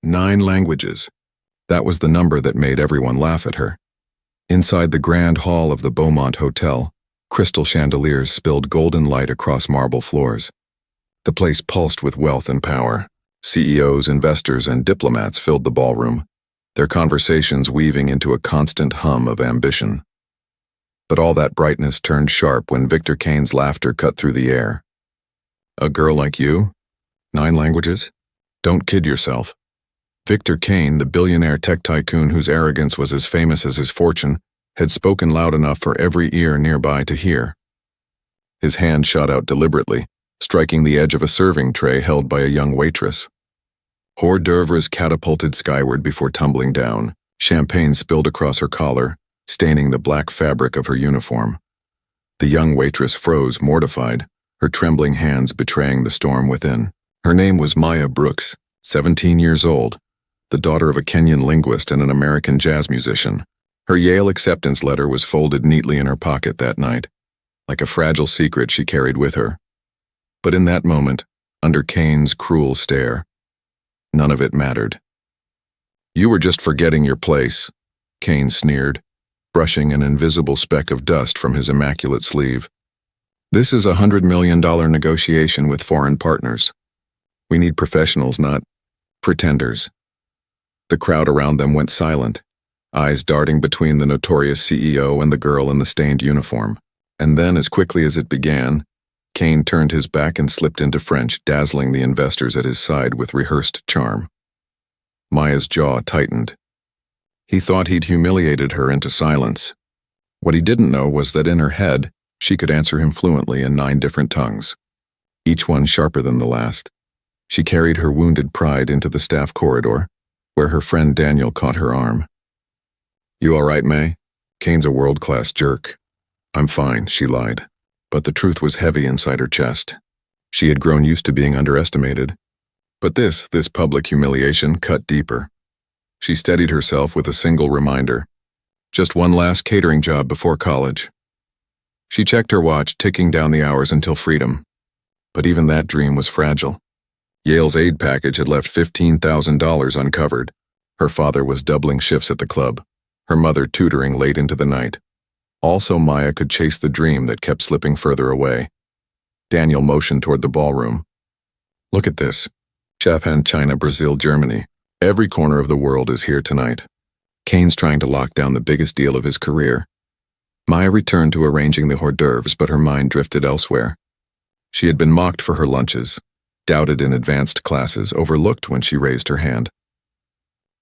9 languages. That was the number that made everyone laugh at her. Inside the grand hall of the Beaumont Hotel, crystal chandeliers spilled golden light across marble floors. The place pulsed with wealth and power. CEOs, investors, and diplomats filled the ballroom, their conversations weaving into a constant hum of ambition. But all that brightness turned sharp when Victor Kane's laughter cut through the air. A girl like you? 9 languages? Don't kid yourself. Victor Kane, the billionaire tech tycoon whose arrogance was as famous as his fortune, had spoken loud enough for every ear nearby to hear. His hand shot out deliberately, striking the edge of a serving tray held by a young waitress. Hors d'oeuvres catapulted skyward before tumbling down. Champagne spilled across her collar, staining the black fabric of her uniform. The young waitress froze, mortified, her trembling hands betraying the storm within. Her name was Maya Brooks, 17 years old, the daughter of a Kenyan linguist and an American jazz musician. Her Yale acceptance letter was folded neatly in her pocket that night, like a fragile secret she carried with her. But in that moment, under Kane's cruel stare, none of it mattered. "You were just forgetting your place," Kane sneered, brushing an invisible speck of dust from his immaculate sleeve. "This is a $100 million negotiation with foreign partners. We need professionals, not pretenders." The crowd around them went silent, eyes darting between the notorious CEO and the girl in the stained uniform. And then, as quickly as it began, Kane turned his back and slipped into French, dazzling the investors at his side with rehearsed charm. Maya's jaw tightened. He thought he'd humiliated her into silence. What he didn't know was that in her head, she could answer him fluently in 9 different tongues, each one sharper than the last. She carried her wounded pride into the staff corridor, where her friend Daniel caught her arm. "You all right, May? Kane's a world-class jerk." "I'm fine," she lied. But the truth was heavy inside her chest. She had grown used to being underestimated. But this public humiliation cut deeper. She steadied herself with a single reminder. Just one last catering job before college. She checked her watch, ticking down the hours until freedom. But even that dream was fragile. Yale's aid package had left $15,000 uncovered. Her father was doubling shifts at the club, her mother tutoring late into the night. Also, Maya could chase the dream that kept slipping further away. Daniel motioned toward the ballroom. "Look at this. Japan, China, Brazil, Germany. Every corner of the world is here tonight. Kane's trying to lock down the biggest deal of his career." Maya returned to arranging the hors d'oeuvres, but her mind drifted elsewhere. She had been mocked for her lunches, doubted in advanced classes, overlooked when she raised her hand.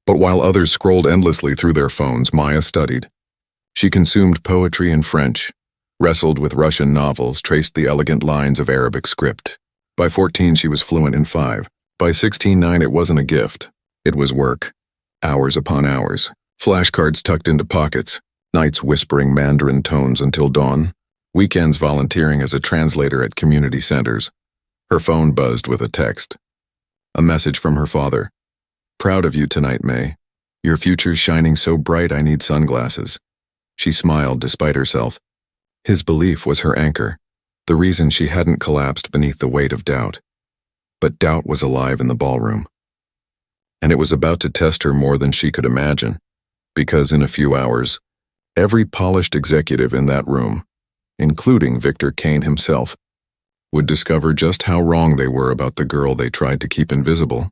But while others scrolled endlessly through their phones, Maya studied. She consumed poetry in French, wrestled with Russian novels, traced the elegant lines of Arabic script. By 14, she was fluent in 5. By 16-9, it wasn't a gift. It was work. Hours upon hours. Flashcards tucked into pockets. Nights whispering Mandarin tones until dawn. Weekends volunteering as a translator at community centers. Her phone buzzed with a text. A message from her father. "Proud of you tonight, May. Your future's shining so bright I need sunglasses." She smiled despite herself. His belief was her anchor, the reason she hadn't collapsed beneath the weight of doubt. But doubt was alive in the ballroom. And it was about to test her more than she could imagine, because in a few hours, every polished executive in that room, including Victor Kane himself, would discover just how wrong they were about the girl they tried to keep invisible.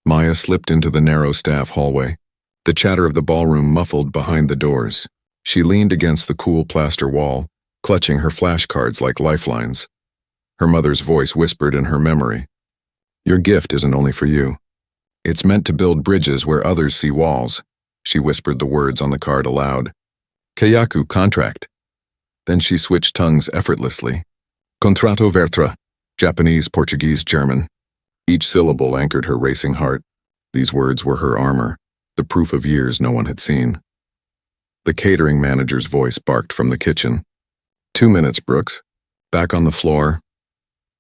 Maya slipped into the narrow staff hallway, the chatter of the ballroom muffled behind the doors. She leaned against the cool plaster wall, clutching her flashcards like lifelines. Her mother's voice whispered in her memory. "Your gift isn't only for you. It's meant to build bridges where others see walls." She whispered the words on the card aloud. "Kayaku, contract." Then she switched tongues effortlessly. "Contrato vertra," Japanese, Portuguese, German. Each syllable anchored her racing heart. These words were her armor, the proof of years no one had seen. The catering manager's voice barked from the kitchen. 2 minutes, Brooks." Back on the floor.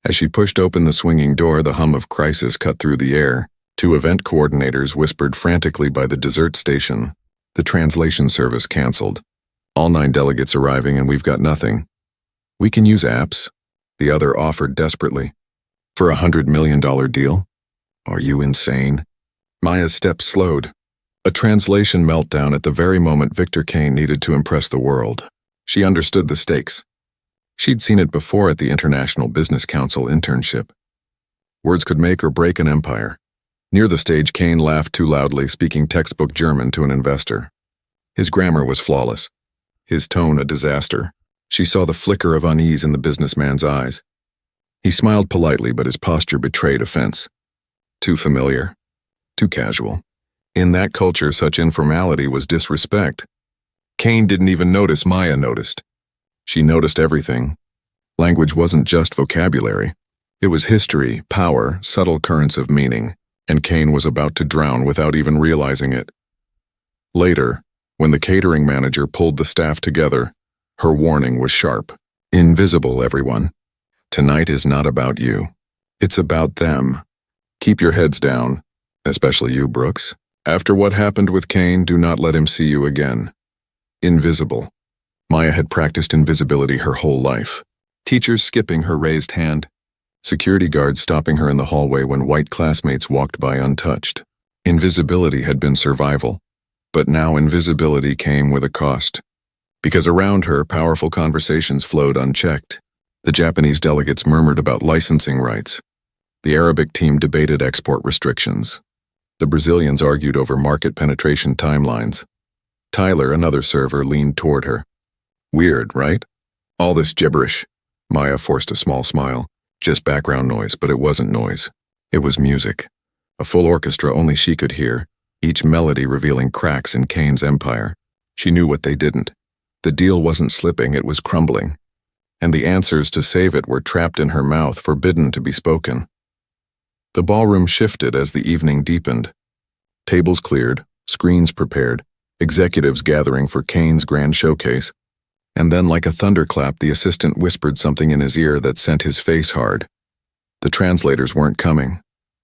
As she pushed open the swinging door, the hum of crisis cut through the air. 2 event coordinators whispered frantically by the dessert station. "The translation service canceled. All 9 delegates arriving and we've got nothing." "We can use apps," the other offered desperately. "For a $100 million deal? Are you insane?" Maya's steps slowed. A translation meltdown at the very moment Victor Kane needed to impress the world. She understood the stakes. She'd seen it before at the International Business Council internship. Words could make or break an empire. Near the stage, Kane laughed too loudly, speaking textbook German to an investor. His grammar was flawless. His tone a disaster. She saw the flicker of unease in the businessman's eyes. He smiled politely, but his posture betrayed offense. Too familiar. Too casual. In that culture, such informality was disrespect. Kane didn't even notice Maya noticed. She noticed everything. Language wasn't just vocabulary. It was history, power, subtle currents of meaning, and Kane was about to drown without even realizing it. Later, when the catering manager pulled the staff together, her warning was sharp. Invisible, everyone. Tonight is not about you. It's about them. Keep your heads down, especially you, Brooks. After what happened with Kane, do not let him see you again. Invisible. Maya had practiced invisibility her whole life. Teachers skipping her raised hand. Security guards stopping her in the hallway when white classmates walked by untouched. Invisibility had been survival, but now invisibility came with a cost. Because around her, powerful conversations flowed unchecked. The Japanese delegates murmured about licensing rights. The Arabic team debated export restrictions. The Brazilians argued over market penetration timelines. Tyler, another server, leaned toward her. Weird, right? All this gibberish. Maya forced a small smile. Just background noise, but it wasn't noise. It was music. A full orchestra only she could hear, each melody revealing cracks in Kane's empire. She knew what they didn't. The deal wasn't slipping, it was crumbling. And the answers to save it were trapped in her mouth, forbidden to be spoken. The ballroom shifted as the evening deepened. Tables cleared, screens prepared, executives gathering for Kane's grand showcase. And then, like a thunderclap, the assistant whispered something in his ear that sent his face hard. The translators weren't coming.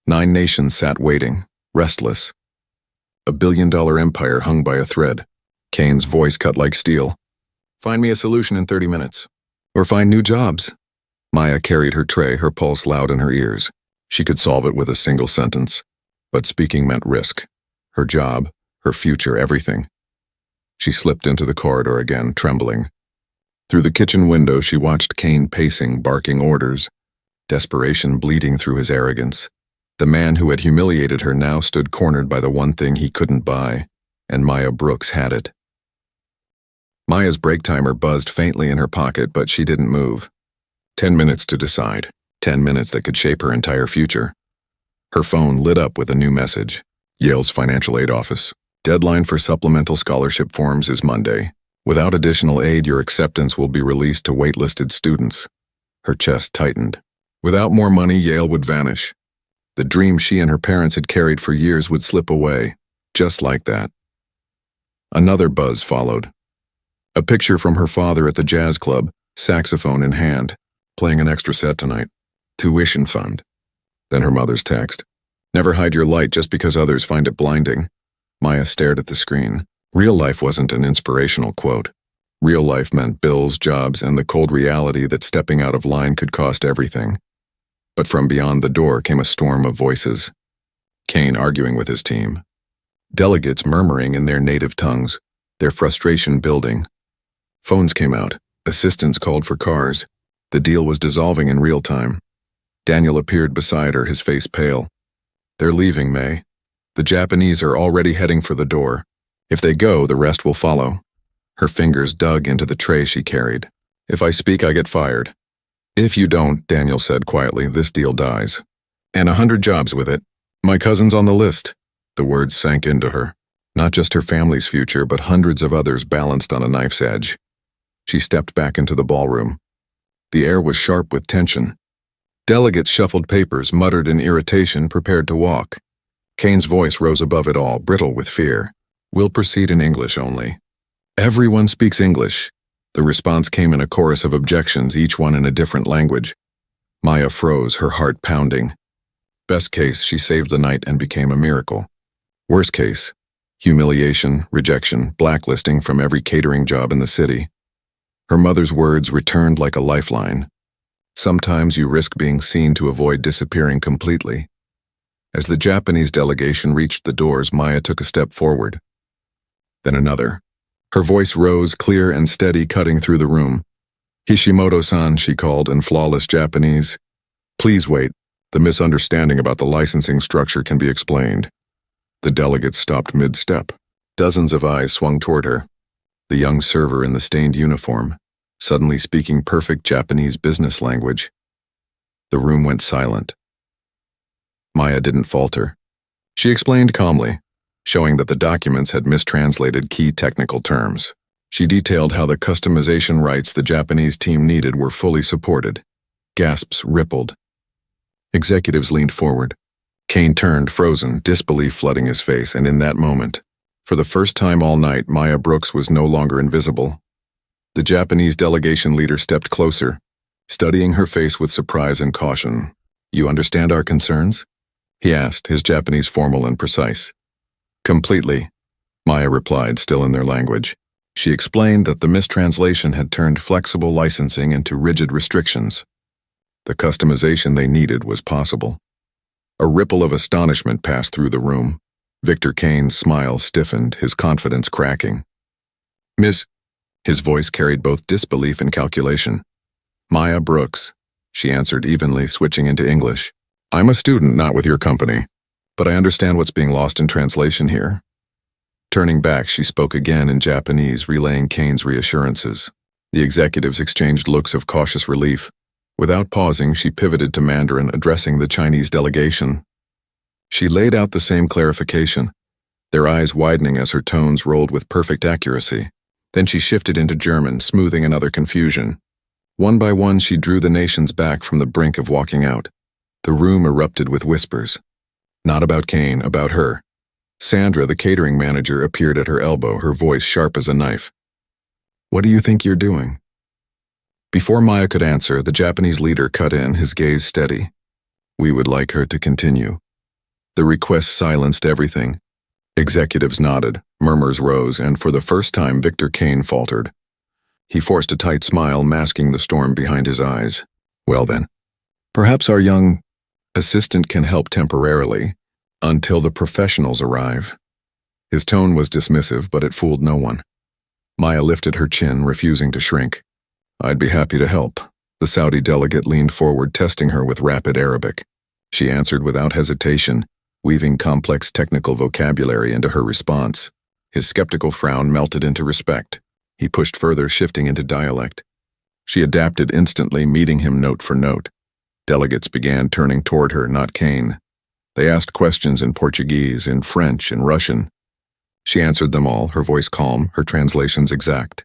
9 nations sat waiting, restless. A billion-dollar empire hung by a thread. Kane's voice cut like steel. Find me a solution in 30 minutes. Or find new jobs. Maya carried her tray, her pulse loud in her ears. She could solve it with a single sentence. But speaking meant risk. Her job, her future, everything. She slipped into the corridor again, trembling. Through the kitchen window, she watched Kane pacing, barking orders, desperation bleeding through his arrogance. The man who had humiliated her now stood cornered by the one thing he couldn't buy, and Maya Brooks had it. Maya's break timer buzzed faintly in her pocket, but she didn't move. 10 minutes to decide. 10 minutes that could shape her entire future. Her phone lit up with a new message. Yale's financial aid office. Deadline for supplemental scholarship forms is Monday. Without additional aid, your acceptance will be released to waitlisted students. Her chest tightened. Without more money, Yale would vanish. The dream she and her parents had carried for years would slip away, just like that. Another buzz followed. A picture from her father at the jazz club, saxophone in hand, playing an extra set tonight. Tuition fund. Then her mother's text. Never hide your light just because others find it blinding. Maya stared at the screen. Real life wasn't an inspirational quote. Real life meant bills, jobs, and the cold reality that stepping out of line could cost everything. But from beyond the door came a storm of voices. Kane arguing with his team. Delegates murmuring in their native tongues, their frustration building. Phones came out. Assistants called for cars. The deal was dissolving in real time. Daniel appeared beside her, his face pale. They're leaving, May. The Japanese are already heading for the door. If they go, the rest will follow. Her fingers dug into the tray she carried. If I speak, I get fired. If you don't, Daniel said quietly, this deal dies. And 100 jobs with it. My cousin's on the list. The words sank into her. Not just her family's future, but hundreds of others balanced on a knife's edge. She stepped back into the ballroom. The air was sharp with tension. Delegates shuffled papers, muttered in irritation, prepared to walk. Kane's voice rose above it all, brittle with fear. We'll proceed in English only. Everyone speaks English. The response came in a chorus of objections, each one in a different language. Maya froze, her heart pounding. Best case, she saved the night and became a miracle. Worst case, humiliation, rejection, blacklisting from every catering job in the city. Her mother's words returned like a lifeline. Sometimes you risk being seen to avoid disappearing completely. As the Japanese delegation reached the doors, Maya took a step forward. Then another. Her voice rose, clear and steady, cutting through the room. "Hishimoto-san," she called in flawless Japanese. "Please wait. The misunderstanding about the licensing structure can be explained." The delegates stopped mid-step. Dozens of eyes swung toward her. The young server in the stained uniform, suddenly speaking perfect Japanese business language. The room went silent. Maya didn't falter. She explained calmly, showing that the documents had mistranslated key technical terms. She detailed how the customization rights the Japanese team needed were fully supported. Gasps rippled. Executives leaned forward. Kane turned, frozen, disbelief flooding his face, and in that moment, for the first time all night, Maya Brooks was no longer invisible. The Japanese delegation leader stepped closer, studying her face with surprise and caution. "You understand our concerns?" he asked, his Japanese formal and precise. "Completely," Maya replied, still in their language. She explained that the mistranslation had turned flexible licensing into rigid restrictions. The customization they needed was possible. A ripple of astonishment passed through the room. Victor Kane's smile stiffened, his confidence cracking. "Miss," his voice carried both disbelief and calculation. "Maya Brooks," she answered evenly, switching into English. "I'm a student, not with your company, but I understand what's being lost in translation here." Turning back, she spoke again in Japanese, relaying Kane's reassurances. The executives exchanged looks of cautious relief. Without pausing, she pivoted to Mandarin, addressing the Chinese delegation. She laid out the same clarification, their eyes widening as her tones rolled with perfect accuracy. Then she shifted into German, smoothing another confusion. One by one, she drew the nations back from the brink of walking out. The room erupted with whispers. Not about Kane, about her. Sandra, the catering manager, appeared at her elbow, her voice sharp as a knife. "What do you think you're doing?" Before Maya could answer, the Japanese leader cut in, his gaze steady. "We would like her to continue." The request silenced everything. Executives nodded, murmurs rose, and for the first time Victor Kane faltered. He forced a tight smile, masking the storm behind his eyes. "Well then, perhaps our young assistant can help temporarily, until the professionals arrive." His tone was dismissive, but it fooled no one. Maya lifted her chin, refusing to shrink. "I'd be happy to help." The Saudi delegate leaned forward, testing her with rapid Arabic. She answered without hesitation, weaving complex technical vocabulary into her response. His skeptical frown melted into respect. He pushed further, shifting into dialect. She adapted instantly, meeting him note for note. Delegates began turning toward her, not Kane. They asked questions in Portuguese, in French, in Russian. She answered them all, her voice calm, her translations exact.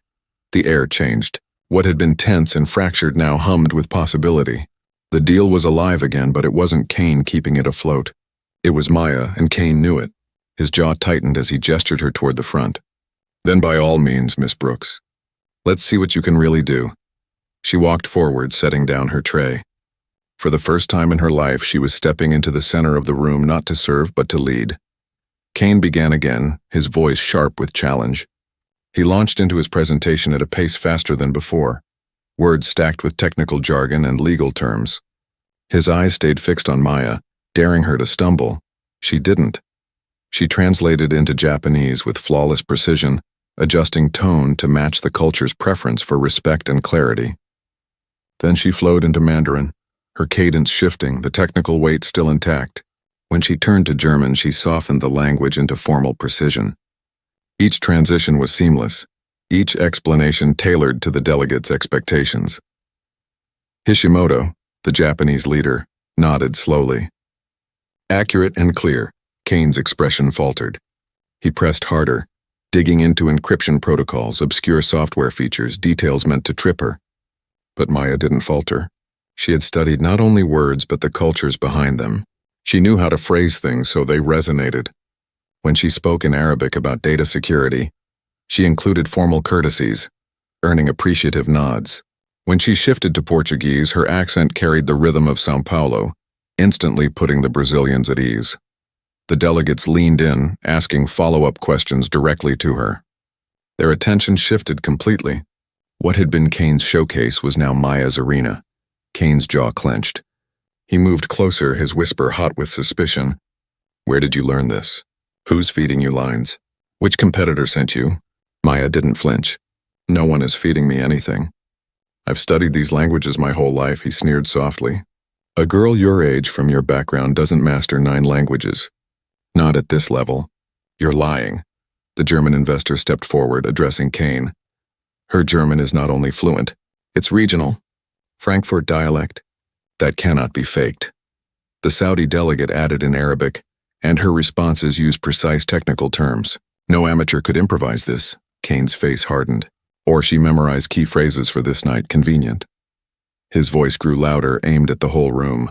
The air changed. What had been tense and fractured now hummed with possibility. The deal was alive again, but it wasn't Kane keeping it afloat. It was Maya, and Kane knew it. His jaw tightened as he gestured her toward the front. "Then by all means, Miss Brooks. Let's see what you can really do." She walked forward, setting down her tray. For the first time in her life, she was stepping into the center of the room, not to serve, but to lead. Kane began again, his voice sharp with challenge. He launched into his presentation at a pace faster than before, words stacked with technical jargon and legal terms. His eyes stayed fixed on Maya, daring her to stumble. She didn't. She translated into Japanese with flawless precision, adjusting tone to match the culture's preference for respect and clarity. Then she flowed into Mandarin, her cadence shifting, the technical weight still intact. When she turned to German, she softened the language into formal precision. Each transition was seamless, each explanation tailored to the delegates' expectations. Hishimoto, the Japanese leader, nodded slowly. Accurate and clear, Kane's expression faltered. He pressed harder, digging into encryption protocols, obscure software features, details meant to trip her. But Maya didn't falter. She had studied not only words but the cultures behind them. She knew how to phrase things so they resonated. When she spoke in Arabic about data security, she included formal courtesies, earning appreciative nods. When she shifted to Portuguese, her accent carried the rhythm of São Paulo, instantly putting the Brazilians at ease. The delegates leaned in, asking follow-up questions directly to her. Their attention shifted completely. What had been Kane's showcase was now Maya's arena. Kane's jaw clenched. He moved closer, his whisper hot with suspicion. Where did you learn this? Who's feeding you lines? Which competitor sent you? Maya didn't flinch. No one is feeding me anything. I've studied these languages my whole life, he sneered softly. A girl your age from your background doesn't master 9 languages. Not at this level. You're lying. The German investor stepped forward, addressing Kane. Her German is not only fluent, it's regional. Frankfurt dialect. That cannot be faked. The Saudi delegate added in Arabic, and her responses used precise technical terms. No amateur could improvise this. Kane's face hardened. Or she memorized key phrases for this night, convenient. His voice grew louder, aimed at the whole room.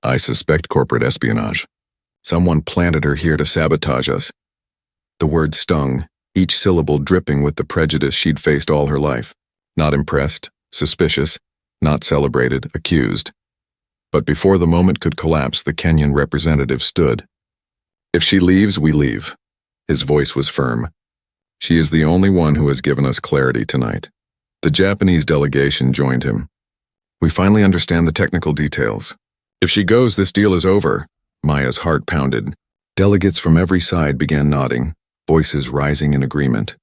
I suspect corporate espionage. Someone planted her here to sabotage us. The word stung, each syllable dripping with the prejudice she'd faced all her life. Not impressed, suspicious, not celebrated, accused. But before the moment could collapse, the Kenyan representative stood. If she leaves, we leave. His voice was firm. She is the only one who has given us clarity tonight. The Japanese delegation joined him. We finally understand the technical details. If she goes, this deal is over. Maya's heart pounded. Delegates from every side began nodding, voices rising in agreement.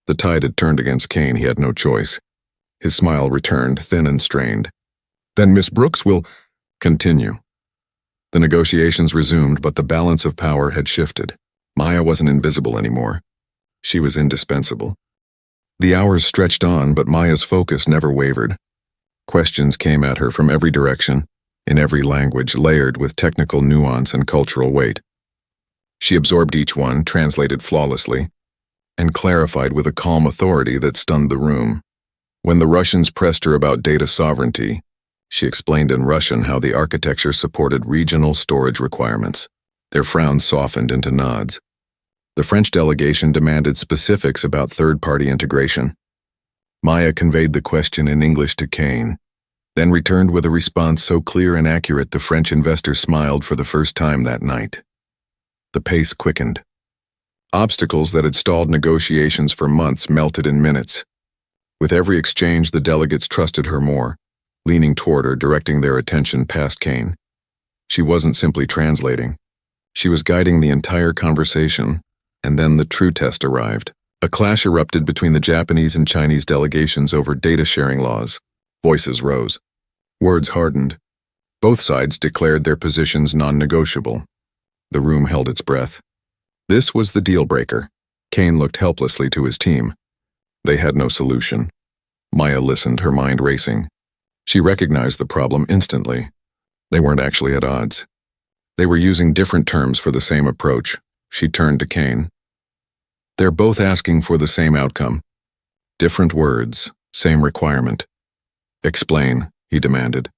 The tide had turned against Kane. He had no choice. His smile returned, thin and strained. Then Miss Brooks will continue. The negotiations resumed, but the balance of power had shifted. Maya wasn't invisible anymore. She was indispensable. The hours stretched on, but Maya's focus never wavered. Questions came at her from every direction, in every language, layered with technical nuance and cultural weight. She absorbed each one, translated flawlessly, and clarified with a calm authority that stunned the room. When the Russians pressed her about data sovereignty, she explained in Russian how the architecture supported regional storage requirements. Their frowns softened into nods. The French delegation demanded specifics about third-party integration. Maya conveyed the question in English to Kane, then returned with a response so clear and accurate the French investor smiled for the first time that night. The pace quickened. Obstacles that had stalled negotiations for months melted in minutes. With every exchange, the delegates trusted her more, leaning toward her, directing their attention past Kane. She wasn't simply translating. She was guiding the entire conversation. And then the true test arrived. A clash erupted between the Japanese and Chinese delegations over data-sharing laws. Voices rose. Words hardened. Both sides declared their positions non-negotiable. The room held its breath. This was the deal-breaker. Kane looked helplessly to his team. They had no solution. Maya listened, her mind racing. She recognized the problem instantly. They weren't actually at odds. They were using different terms for the same approach. She turned to Kane. They're both asking for the same outcome. Different words, same requirement. Explain, he demanded.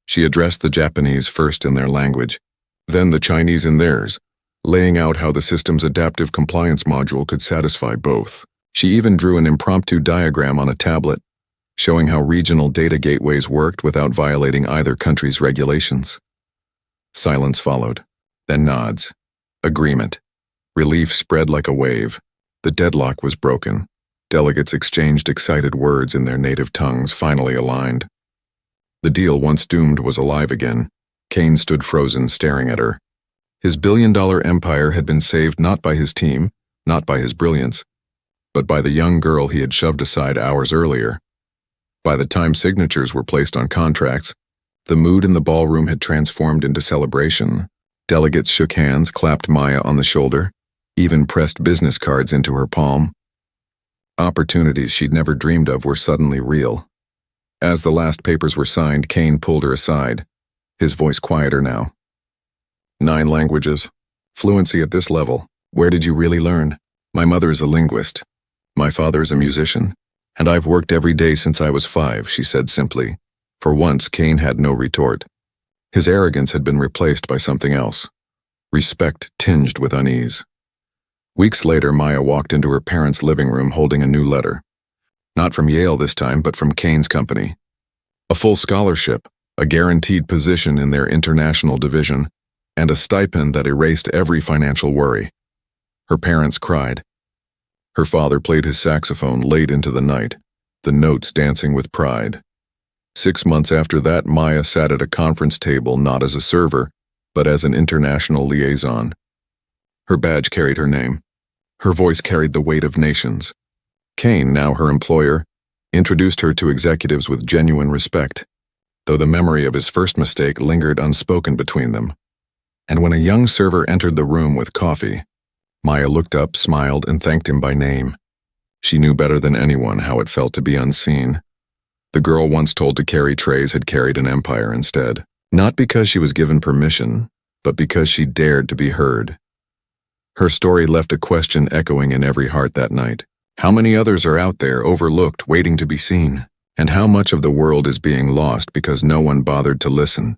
She addressed the Japanese first in their language, then the Chinese in theirs, laying out how the system's adaptive compliance module could satisfy both. She even drew an impromptu diagram on a tablet, showing how regional data gateways worked without violating either country's regulations. Silence followed, then nods. Agreement. Relief spread like a wave. The deadlock was broken. Delegates exchanged excited words in their native tongues, finally aligned. The deal, once doomed, was alive again. Kane stood frozen, staring at her. His billion-dollar empire had been saved not by his team, not by his brilliance, but by the young girl he had shoved aside hours earlier. By the time signatures were placed on contracts, the mood in the ballroom had transformed into celebration. Delegates shook hands, clapped Maya on the shoulder, even pressed business cards into her palm. Opportunities she'd never dreamed of were suddenly real. As the last papers were signed, Kane pulled her aside, his voice quieter now. 9 languages. Fluency at this level. Where did you really learn? My mother is a linguist. My father is a musician. And I've worked every day since I was 5, she said simply. For once, Kane had no retort. His arrogance had been replaced by something else. Respect tinged with unease. Weeks later, Maya walked into her parents' living room holding a new letter. Not from Yale this time, but from Kane's company. A full scholarship, a guaranteed position in their international division, and a stipend that erased every financial worry. Her parents cried. Her father played his saxophone late into the night, the notes dancing with pride. 6 months after that, Maya sat at a conference table not as a server, but as an international liaison. Her badge carried her name. Her voice carried the weight of nations. Kane, now her employer, introduced her to executives with genuine respect, though the memory of his first mistake lingered unspoken between them. And when a young server entered the room with coffee, Maya looked up, smiled, and thanked him by name. She knew better than anyone how it felt to be unseen. The girl once told to carry trays had carried an empire instead, not because she was given permission, but because she dared to be heard. Her story left a question echoing in every heart that night. How many others are out there, overlooked, waiting to be seen? And how much of the world is being lost because no one bothered to listen?